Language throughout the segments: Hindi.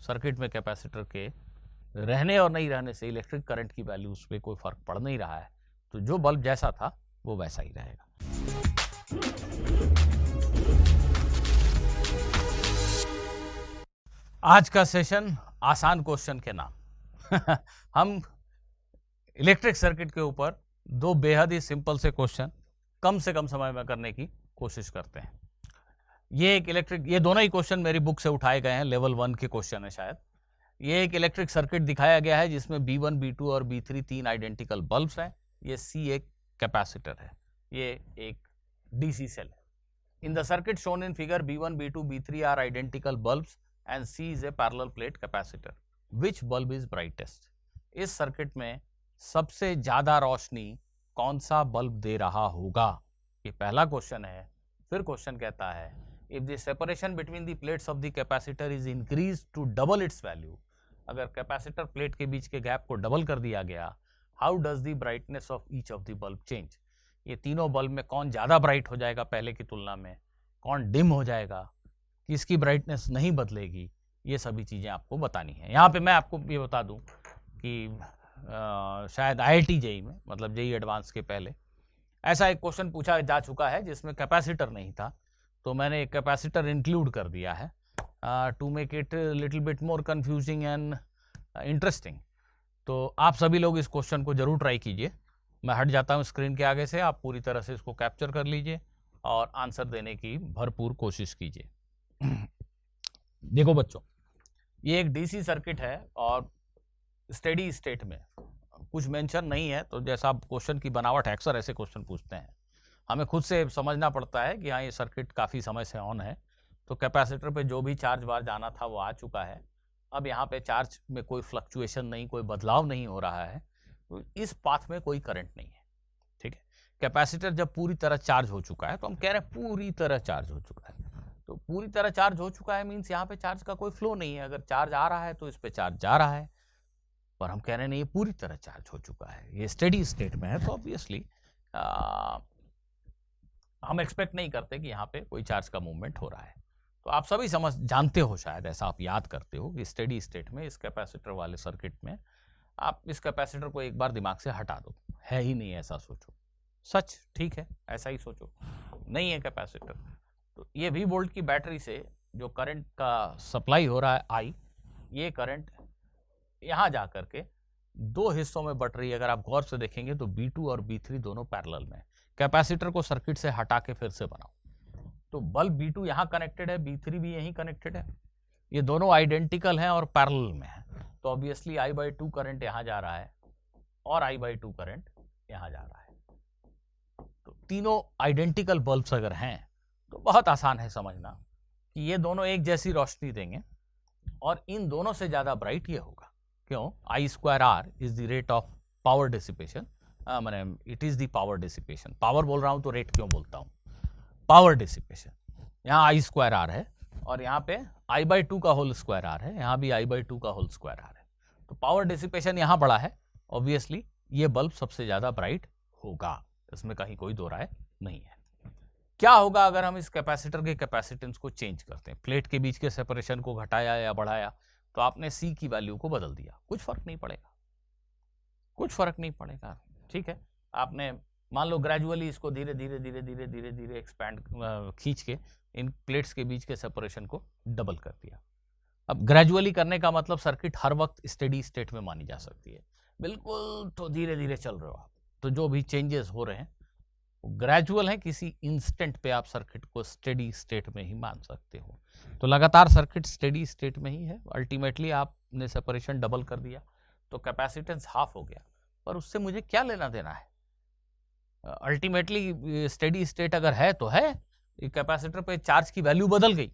सर्किट में कैपेसिटर के रहने और नहीं रहने से इलेक्ट्रिक करंट की वैल्यू उस पर कोई फर्क पड़ नहीं रहा है, तो जो बल्ब जैसा था वो वैसा ही रहेगा। आज का सेशन आसान क्वेश्चन के नाम हम इलेक्ट्रिक सर्किट के ऊपर दो बेहद ही सिंपल से क्वेश्चन कम से कम समय में करने की कोशिश करते हैं। ये दोनों ही क्वेश्चन मेरी बुक से उठाए गए हैं, लेवल 1 के क्वेश्चन है शायद। ये एक इलेक्ट्रिक सर्किट दिखाया गया है जिसमें B1, B2 और B3 तीन आइडेंटिकल बल्ब्स हैं। ये C एक कैपेसिटर है, ये एक DC सेल है। In the circuit shown in figure B1, B2, B3 are identical bulbs and C is a parallel plate capacitor. Which bulb is brightest? इस सर्किट में सबसे ज्यादा रोशनी कौन सा बल्ब दे रहा होगा? ये पहला क्वेश्चन है। फिर क्वेश्चन कहता है if the separation between the plates of the capacitor is increase to double its value, अगर कैपेसिटर प्लेट के बीच के गैप को डबल कर दिया गया, how does the brightness of each of the bulb change? ये तीनों बल्ब में कौन ज्यादा ब्राइट हो जाएगा पहले की तुलना में, कौन डिम हो जाएगा, किसकी ब्राइटनेस नहीं बदलेगी, ये सभी चीजें आपको बतानी है। यहाँ पे मैं आपको ये बता दूं कि शायद IIT JEE में, मतलब JEE एडवांस के पहले ऐसा एक क्वेश्चन पूछा जा चुका है जिसमें कैपेसिटर नहीं था, तो मैंने एक कैपेसिटर इंक्लूड कर दिया है to make it little bit more confusing and interesting. तो आप सभी लोग इस क्वेश्चन को जरूर ट्राई कीजिए। मैं हट जाता हूँ स्क्रीन के आगे से, आप पूरी तरह से इसको कैप्चर कर लीजिए और आंसर देने की भरपूर कोशिश कीजिए। देखो बच्चों, ये एक DC सर्किट है और स्टेडी स्टेट में कुछ मेंशन नहीं है, तो जैसा आप क्वेश्चन की बनावट है, अक्सर ऐसे क्वेश्चन पूछते हैं, हमें खुद से समझना पड़ता है कि हाँ ये सर्किट काफ़ी समय से ऑन है, तो कैपेसिटर पे जो भी चार्ज बार जाना था वो आ चुका है। अब यहाँ पे चार्ज में कोई फ्लक्चुएशन नहीं, कोई बदलाव नहीं हो रहा है, तो इस पाथ में कोई करंट नहीं है। ठीक है, कैपेसिटर जब पूरी तरह चार्ज हो चुका है, तो हम कह रहे हैं पूरी तरह चार्ज हो चुका है, तो पूरी तरह चार्ज हो चुका है मीन्स यहाँ पे चार्ज का कोई फ्लो नहीं है। अगर चार्ज आ रहा है तो इस पे चार्ज जा रहा है, पर हम कह रहे हैं नहीं ये पूरी तरह चार्ज हो चुका है, ये स्टेडी स्टेट में है, तो ऑब्वियसली हम एक्सपेक्ट नहीं करते कि यहाँ पे कोई चार्ज का मूवमेंट हो रहा है। तो आप सभी जानते हो, शायद ऐसा आप याद करते हो कि स्टेडी स्टेट में इस कैपेसिटर वाले सर्किट में आप इस कैपेसिटर को एक बार दिमाग से हटा दो, है ही नहीं ऐसा सोचो, सच ठीक है ऐसा ही सोचो, नहीं है कैपेसिटर, तो ये V वोल्ट की बैटरी से जो करंट का सप्लाई हो रहा है I, ये करंट यहाँ जा करके दो हिस्सों में बट रही है। अगर आप गौर से देखेंगे तो B2 और B3 दोनों पैरेलल में। कैपेसिटर को सर्किट से हटा के फिर से बनाओ, तो बल्ब B2 यहाँ कनेक्टेड है, B3 भी यहीं कनेक्टेड है, ये दोनों आइडेंटिकल हैं और पैरेलल में है, तो ऑब्वियसली I/2 करंट यहाँ जा रहा है और I/2 करंट यहाँ जा रहा है। तो तीनों आइडेंटिकल बल्ब्स अगर हैं तो बहुत आसान है समझना कि ये दोनों एक जैसी रोशनी देंगे और इन दोनों से ज्यादा ब्राइट ये होगा। क्यों? I²R is the rate of power dissipation, मैंने it is the power dissipation, power बोल रहा हूं तो रेट क्यों बोलता हूं, पावर डिसिपेशन। यहाँ I²R है और यहाँ पे I/2 का होल स्क्वायर R है, यहाँ भी I/2 का होल स्क्वायर R है, तो पावर डिसिपेशन यहाँ बड़ा है, ऑब्वियसली ये बल्ब सबसे ज्यादा ब्राइट होगा, इसमें कहीं कोई दो राय नहीं है। क्या होगा अगर हम इस कैपेसिटर के कैपेसिटेंस को चेंज करते हैं, प्लेट के बीच के सेपरेशन को घटाया या बढ़ाया, तो आपने C की वैल्यू को बदल दिया, कुछ फर्क नहीं पड़ेगा, कुछ फर्क नहीं पड़ेगा। ठीक है, आपने मान लो ग्रेजुअली इसको धीरे धीरे धीरे धीरे धीरे धीरे एक्सपैंड खींच के इन प्लेट्स के बीच के सेपरेशन को डबल कर दिया। अब ग्रेजुअली करने का मतलब सर्किट हर वक्त स्टेडी स्टेट में मानी जा सकती है, बिल्कुल तो धीरे धीरे चल रहे हो आप, तो जो भी चेंजेस हो रहे हैं ग्रेजुअल है, किसी इंस्टेंट पे आप सर्किट को स्टेडी स्टेट में ही मान सकते हो। तो लगातार सर्किट स्टेडी स्टेट में ही है, अल्टीमेटली आपने सेपरेशन डबल कर दिया तो कैपेसिटेंस हाफ हो गया, पर उससे मुझे क्या लेना देना है, अल्टीमेटली स्टेडी स्टेट अगर है तो है, कैपेसिटर पे चार्ज की वैल्यू बदल गई,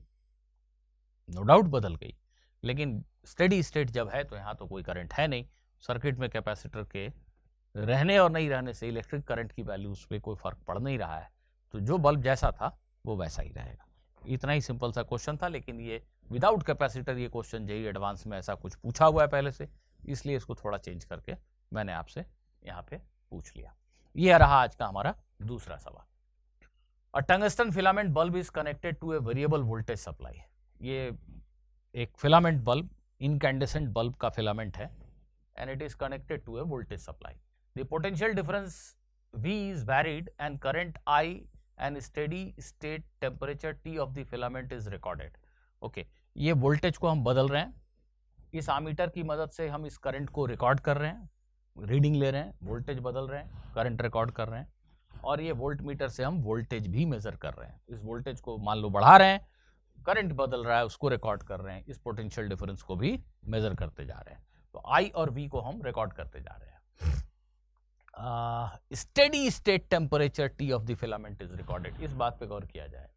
नो डाउट बदल गई, लेकिन स्टेडी स्टेट जब है तो यहाँ तो कोई करंट है नहीं, सर्किट में कैपेसिटर के रहने और नहीं रहने से इलेक्ट्रिक करंट की वैल्यू उस पर कोई फर्क पड़ नहीं रहा है, तो जो बल्ब जैसा था वो वैसा ही रहेगा। इतना ही सिंपल सा क्वेश्चन था, लेकिन ये विदाउट कैपेसिटर ये क्वेश्चन JEE एडवांस में ऐसा कुछ पूछा हुआ है पहले से, इसलिए इसको थोड़ा चेंज करके मैंने आपसे यहाँ पे पूछ लिया। ये रहा आज का हमारा दूसरा सवाल। A tungsten filament bulb is connected to a variable voltage supply. ये एक फिलामेंट बल्ब इनकैंडेसेंट बल्ब का फिलामेंट है and it is connected to a voltage supply. The potential difference V is varied and current I and steady state temperature T of the filament is recorded. Okay, ये वोल्टेज को हम बदल रहे हैं, इस आमीटर की मदद से हम इस करंट को रिकॉर्ड कर रहे हैं, रीडिंग ले रहे हैं, वोल्टेज बदल रहे हैं, करंट रिकॉर्ड कर रहे हैं, और ये वोल्ट मीटर से हम वोल्टेज भी मेजर कर रहे हैं। इस वोल्टेज को मान लो बढ़ा रहे हैं, करंट बदल रहा है, उसको रिकॉर्ड कर रहे हैं, इस पोटेंशियल डिफरेंस को भी मेजर करते जा रहे हैं। तो I और V को हम रिकॉर्ड करते जा रहे हैं। Steady state temperature T of the filament is recorded. इस बात पे गौर किया जाए,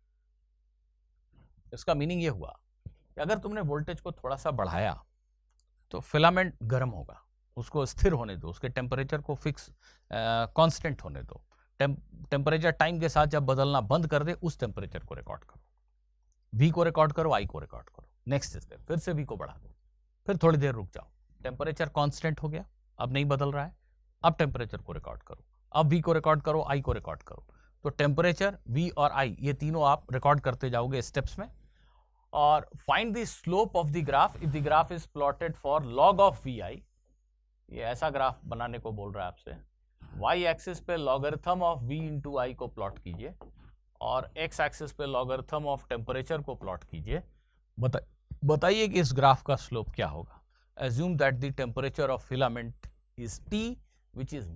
इसका मीनिंग ये हुआ कि अगर तुमने वोल्टेज को थोड़ा सा बढ़ाया तो फिलामेंट गर्म होगा, उसको स्थिर होने दो, उसके टेम्परेचर को फिक्स कांस्टेंट होने दो। टेम्परेचर टाइम के साथ जब बदलना बंद कर दे, उस टेम्परेचर को रिकॉर्ड करो, V को रिकॉर्ड करो, I को रिकॉर्ड करो। नेक्स्ट स्टेप, फिर से V को बढ़ा दो, फिर थोड़ी देर रुक जाओ, टेम्परेचर कांस्टेंट हो गया, अब नहीं बदल रहा है, अब टेम्परेचर को रिकॉर्ड करो, अब V को रिकॉर्ड करो, I को रिकॉर्ड करो। तो टेम्परेचर, V और I, ये तीनों आप रिकॉर्ड करते जाओगे स्टेप्स में। और find the slope of the graph if the graph is plotted for log of Vi। ये ऐसा ग्राफ बनाने को बोल रहा है आपसे, y एक्सिस पे logarithm of V into I को प्लॉट कीजिए और x एक्सिस पे लॉगरिथम ऑफ टेम्परेचर को प्लॉट कीजिए। बताइए कि इस ग्राफ का स्लोप क्या होगा। Assume that the temperature of filament is T, which is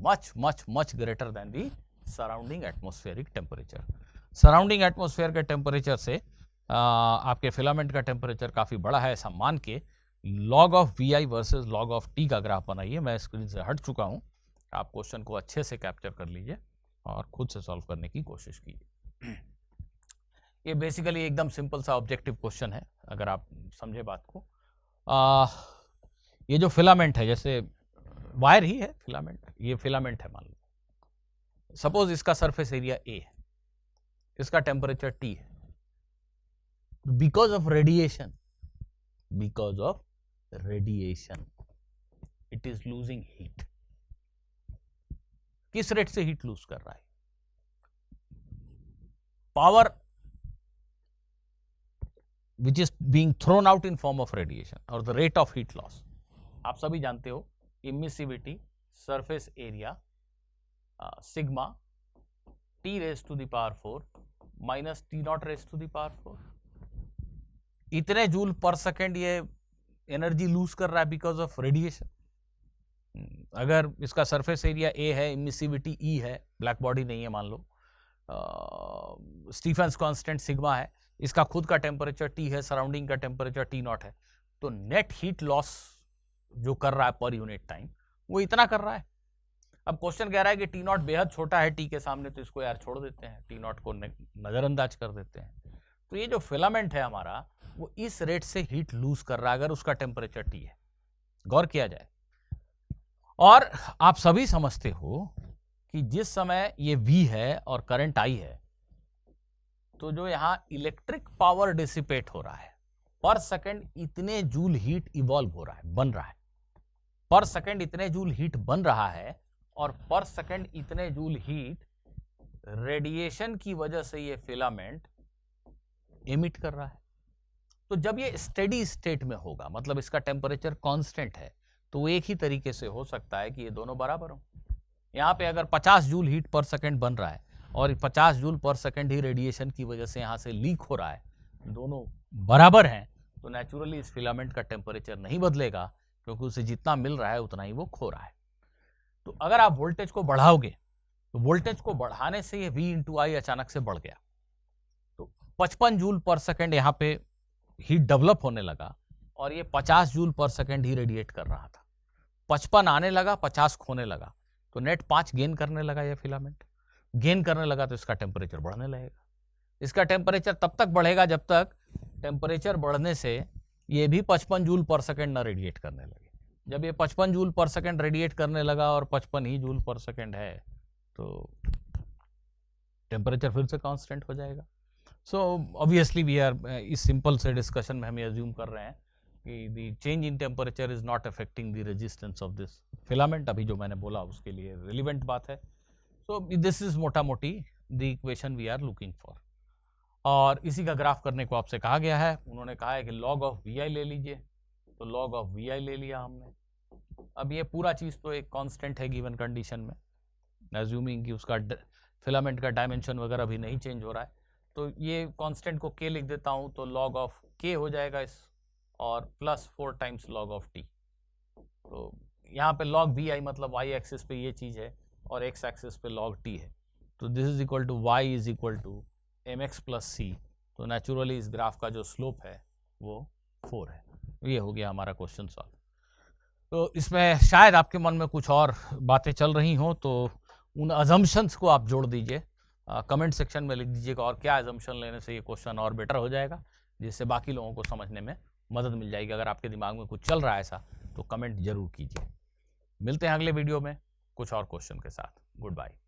much greater than the surrounding atmospheric temperature. Surrounding atmosphere के टेम्परेचर से आपके फिलामेंट का टेम्परेचर काफ़ी बड़ा है, ऐसा मान के log of Vi versus log of T का ग्राफ बनाइए। मैं स्क्रीन से हट चुका हूँ, आप क्वेश्चन को अच्छे से कैप्चर कर लीजिए और खुद से सॉल्व करने की कोशिश कीजिए। ये बेसिकली एकदम सिंपल सा ऑब्जेक्टिव क्वेश्चन है, अगर आप समझे बात को। ये जो फिलामेंट है, जैसे वायर ही है फिलामेंट, ये फिलामेंट है मान लो, सपोज इसका सरफेस एरिया A है, इसका टेम्परेचर T है। Because of radiation it is losing heat. किस रेट से हीट लूज कर रहा है? Power which is being thrown out in form of radiation or the rate of heat loss। आप सभी जानते हो emissivity, surface area, sigma T raise to the power 4 minus T not raise to the power 4। इतने जूल पर सेकेंड ये एनर्जी लूज कर रहा है बिकॉज ऑफ रेडिएशन। अगर इसका सरफेस एरिया A है, इमिसिविटी E है, ब्लैक बॉडी नहीं है मान लो, स्टीफेंस कांस्टेंट सिग्मा है, इसका खुद का टेम्परेचर T है, सराउंडिंग का टेम्परेचर T नॉट है, तो नेट हीट लॉस जो कर रहा है पर यूनिट टाइम वो इतना कर रहा है। अब क्वेश्चन कह रहा है कि T नॉट बेहद छोटा है T के सामने, तो इसको यार छोड़ देते हैं, T नॉट को नजरअंदाज कर देते हैं। तो ये जो फिलामेंट है हमारा, वो इस रेट से हीट लूज कर रहा है अगर उसका टेम्परेचर T है। गौर किया जाए, और आप सभी समझते हो कि जिस समय ये V है और करंट I है, तो जो यहां इलेक्ट्रिक पावर डिसिपेट हो रहा है, पर सेकंड इतने जूल हीट इवॉल्व हो रहा है, बन रहा है, पर सेकंड इतने जूल हीट बन रहा है, और पर सेकंड इतने जूल हीट रेडिएशन की वजह से ये फिलामेंट एमिट कर रहा है। तो जब ये स्टेडी स्टेट में होगा, मतलब इसका टेम्परेचर कांस्टेंट है, तो वो एक ही तरीके से हो सकता है कि ये दोनों बराबर हो। यहाँ पे अगर 50 जूल हीट पर सेकंड बन रहा है और 50 जूल पर सेकंड ही रेडिएशन की वजह से यहाँ से लीक हो रहा है, दोनों बराबर हैं, तो नेचुरली इस फिलामेंट का टेम्परेचर नहीं बदलेगा, क्योंकि उसे जितना मिल रहा है उतना ही वो खो रहा है। तो अगर आप वोल्टेज को बढ़ाओगे, तो वोल्टेज को बढ़ाने से ये V इंटू I अचानक से बढ़ गया, तो 55 जूल पर सेकंड यहाँ पे हीट डेवलप होने लगा, और ये 50 जूल पर सेकंड ही रेडिएट कर रहा था। 55 आने लगा, 50 खोने लगा, तो नेट 5 गेन करने लगा। ये फिलामेंट गेन करने लगा तो इसका टेम्परेचर बढ़ने लगेगा। इसका टेम्परेचर तब तक बढ़ेगा जब तक टेम्परेचर बढ़ने से ये भी 55 जूल पर सेकंड न रेडिएट करने लगे। जब ये 55 जूल पर सेकंड रेडिएट करने लगा और 55 ही जूल पर सेकंड है, तो टेम्परेचर फिर से कांस्टेंट हो जाएगा। सो ऑब्वियसली वी आर, इस सिंपल से डिस्कशन में हम एज्यूम कर रहे हैं कि the change in temperature is not affecting the resistance of this filament. अभी जो मैंने बोला उसके लिए रिलेवेंट बात है। सो दिस इज मोटा मोटी the equation we are looking for, और इसी का ग्राफ करने को आपसे कहा गया है। उन्होंने कहा है कि लॉग ऑफ Vi ले लीजिए, तो log ऑफ vi ले लिया हमने। अब ये पूरा चीज़ तो एक कांस्टेंट है गिवन कंडीशन में, एज्यूमिंग कि उसका फिलामेंट का डायमेंशन वगैरह भी नहीं चेंज हो रहा है, तो ये कांस्टेंट को k लिख देता हूँ, तो log ऑफ k हो जाएगा इस, और plus 4 times log of t। तो यहाँ पे log vi मतलब y एक्सिस पे ये चीज़ है और x एक्सिस पे log t है, तो this is equal to y is equal to mx plus c। तो नेचुरली इस ग्राफ का जो स्लोप है वो 4 है। ये हो गया हमारा क्वेश्चन सॉल्व। तो इसमें शायद आपके मन में कुछ और बातें चल रही हों, तो उन अजम्पशंस को आप जोड़ दीजिए, कमेंट सेक्शन में लिख दीजिएगा, और क्या अजम्पशन लेने से ये क्वेश्चन और बेटर हो जाएगा, जिससे बाकी लोगों को समझने में मदद मिल जाएगी। अगर आपके दिमाग में कुछ चल रहा है ऐसा, तो कमेंट जरूर कीजिए। मिलते हैं अगले वीडियो में कुछ और क्वेश्चन के साथ। Good bye.